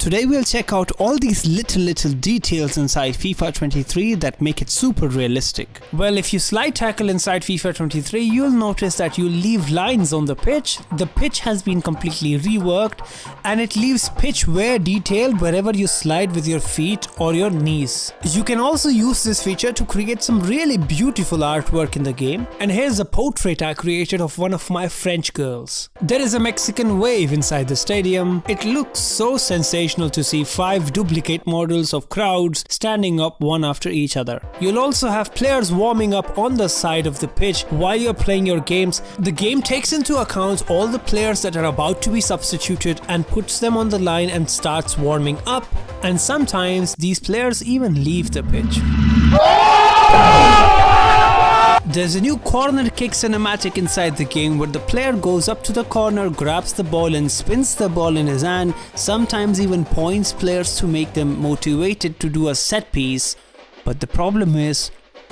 Today we'll check out all these little details inside FIFA 23 that make it super realistic. Well, if you slide tackle inside FIFA 23, you'll notice that you leave lines on the pitch. The pitch has been completely reworked and it leaves pitch wear detail wherever you slide with your feet or your knees. You can also use this feature to create some really beautiful artwork in the game. And here's a portrait I created of one of my French girls. There is a Mexican wave inside the stadium. It looks so sensational to see 5 duplicate models of crowds standing up one after each other. You'll also have players warming up on the side of the pitch while you're playing your games. The game takes into account all the players that are about to be substituted and puts them on the line and starts warming up, and sometimes these players even leave the pitch. There's a new corner kick cinematic inside the game where the player goes up to the corner, grabs the ball and spins the ball in his hand, sometimes even points players to make them motivated to do a set piece. But the problem is,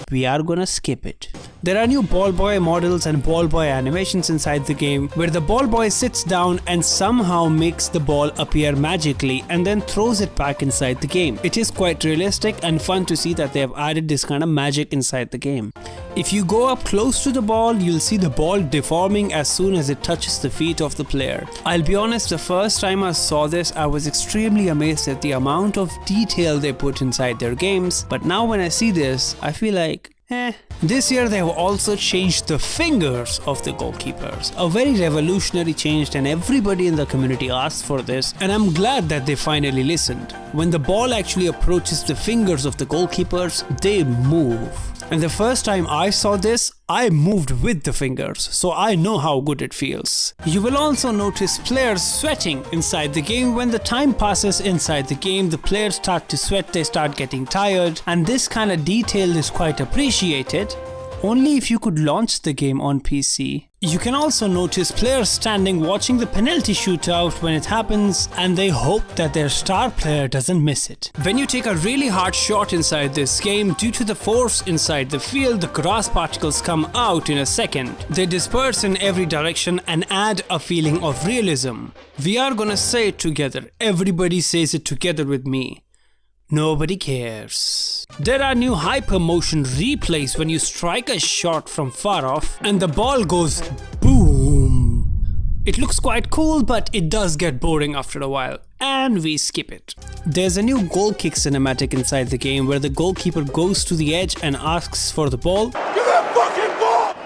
we are gonna skip it. There are new ball boy models and ball boy animations inside the game where the ball boy sits down and somehow makes the ball appear magically and then throws it back inside the game. It is quite realistic and fun to see that they have added this kind of magic inside the game. If you go up close to the ball, you'll see the ball deforming as soon as it touches the feet of the player. I'll be honest, the first time I saw this, I was extremely amazed at the amount of detail they put inside their games, but now when I see this, I feel like, This year they have also changed the fingers of the goalkeepers. A very revolutionary change, and everybody in the community asked for this, and I'm glad that they finally listened. When the ball actually approaches the fingers of the goalkeepers, they move. And the first time I saw this, I moved with the fingers, so I know how good it feels. You will also notice players sweating inside the game. When the time passes inside the game, the players start to sweat, they start getting tired, and this kind of detail is quite appreciated. Only if you could launch the game on PC. You can also notice players standing watching the penalty shootout when it happens, and they hope that their star player doesn't miss it. When you take a really hard shot inside this game, due to the force inside the field, the grass particles come out in a second. They disperse in every direction and add a feeling of realism. We are gonna say it together. Everybody says it together with me. Nobody cares. There are new hypermotion replays when you strike a shot from far off and the ball goes boom. It looks quite cool, but it does get boring after a while, and we skip it. There's a new goal kick cinematic inside the game where the goalkeeper goes to the edge and asks for the ball.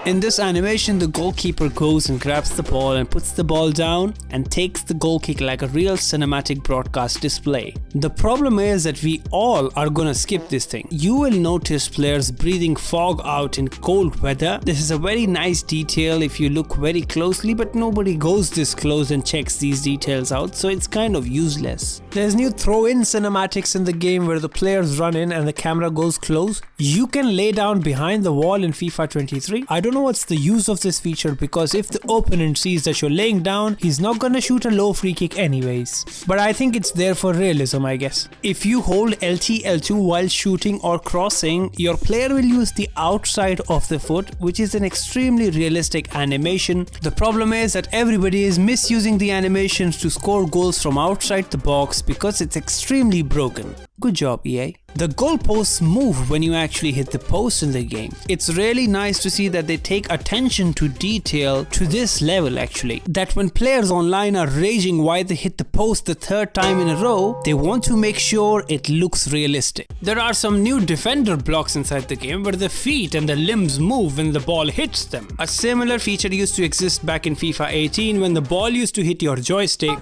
In this animation, the goalkeeper goes and grabs the ball and puts the ball down and takes the goal kick like a real cinematic broadcast display. The problem is that we all are gonna skip this thing. You will notice players breathing fog out in cold weather. This is a very nice detail if you look very closely, but nobody goes this close and checks these details out, so it's kind of useless. There's new throw-in cinematics in the game where the players run in and the camera goes close. You can lay down behind the wall in FIFA 23. I don't know what's the use of this feature, because if the opponent sees that you're laying down, he's not gonna shoot a low free kick anyways. But I think it's there for realism, I guess. If you hold LT L2 while shooting or crossing, your player will use the outside of the foot, which is an extremely realistic animation. The problem is that everybody is misusing the animations to score goals from outside the box because it's extremely broken. Good job, EA. The goalposts move when you actually hit the post in the game. It's really nice to see that they take attention to detail to this level actually. That when players online are raging why they hit the post the 3rd time in a row, they want to make sure it looks realistic. There are some new defender blocks inside the game where the feet and the limbs move when the ball hits them. A similar feature used to exist back in FIFA 18 when the ball used to hit your joystick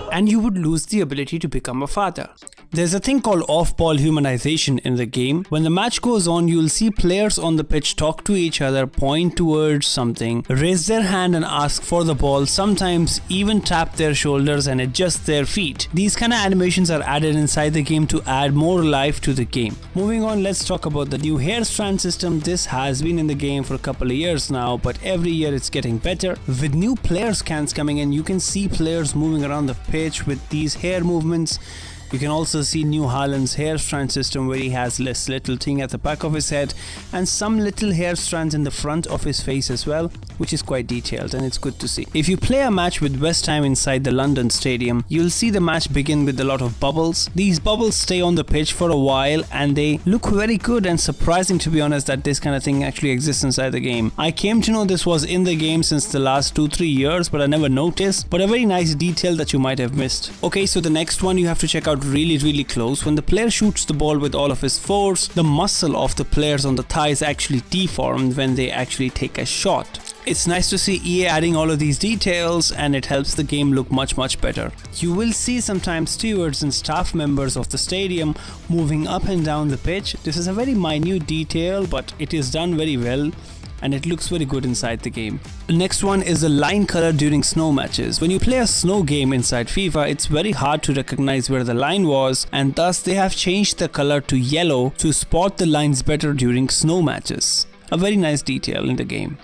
and you would lose the ability to become a father. There's a thing called off-ball humanization in the game. When the match goes on, you'll see players on the pitch talk to each other, point towards something, raise their hand and ask for the ball, sometimes even tap their shoulders and adjust their feet. These kind of animations are added inside the game to add more life to the game. Moving on, let's talk about the new hair strand system. This has been in the game for a couple of years now, but every year it's getting better. With new player scans coming in, you can see players moving around the pitch with these hair movements. You can also see New Haaland's hair strand system where he has this little thing at the back of his head and some little hair strands in the front of his face as well. which is quite detailed and it's good to see. If you play a match with West Ham inside the London stadium, you'll see the match begin with a lot of bubbles. These bubbles stay on the pitch for a while and they look very good, and surprising to be honest that this kind of thing actually exists inside the game. I came to know this was in the game since the last 2-3 years, but I never noticed, but a very nice detail that you might have missed. Okay, so the next one you have to check out really close. When the player shoots the ball with all of his force, the muscle of the players on the thighs actually deformed when they actually take a shot. It's nice to see EA adding all of these details, and it helps the game look much better. You will see sometimes stewards and staff members of the stadium moving up and down the pitch. This is a very minute detail, but it is done very well and it looks very good inside the game. The next one is the line color during snow matches. When you play a snow game inside FIFA, it's very hard to recognize where the line was, and thus they have changed the color to yellow to spot the lines better during snow matches. A very nice detail in the game.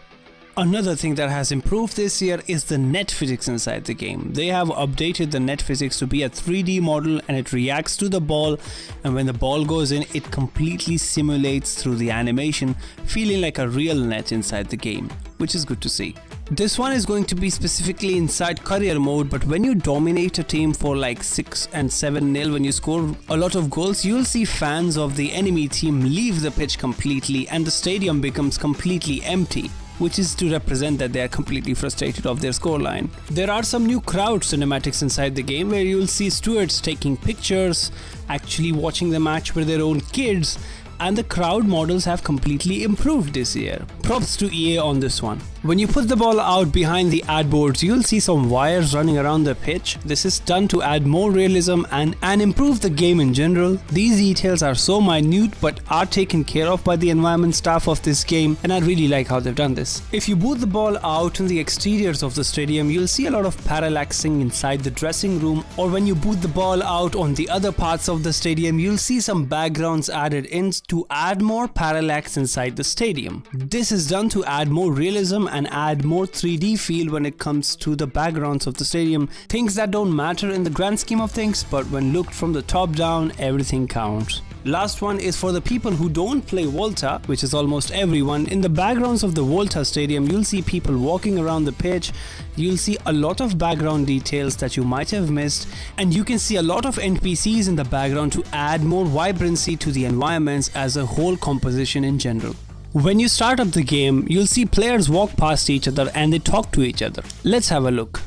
Another thing that has improved this year is the net physics inside the game. They have updated the net physics to be a 3D model, and it reacts to the ball, and when the ball goes in, it completely simulates through the animation, feeling like a real net inside the game, which is good to see. This one is going to be specifically inside career mode, but when you dominate a team for like 6 and 7-0, when you score a lot of goals, you'll see fans of the enemy team leave the pitch completely and the stadium becomes completely empty, which is to represent that they are completely frustrated of their scoreline. There are some new crowd cinematics inside the game where you'll see stewards taking pictures, actually watching the match with their own kids, and the crowd models have completely improved this year. Props to EA on this one. When you put the ball out behind the ad boards, you'll see some wires running around the pitch. This is done to add more realism and improve the game in general. These details are so minute but are taken care of by the environment staff of this game, and I really like how they've done this. If you boot the ball out in the exteriors of the stadium, you'll see a lot of parallaxing inside the dressing room, or when you boot the ball out on the other parts of the stadium, you'll see some backgrounds added in to add more parallax inside the stadium. This is done to add more realism and add more 3D feel when it comes to the backgrounds of the stadium. Things that don't matter in the grand scheme of things, but when looked from the top down, everything counts. Last one is for the people who don't play Volta, which is almost everyone. In the backgrounds of the Volta stadium, you'll see people walking around the pitch. You'll see a lot of background details that you might have missed, and you can see a lot of NPCs in the background to add more vibrancy to the environments as a whole composition in general. When you start up the game, you'll see players walk past each other and they talk to each other. Let's have a look.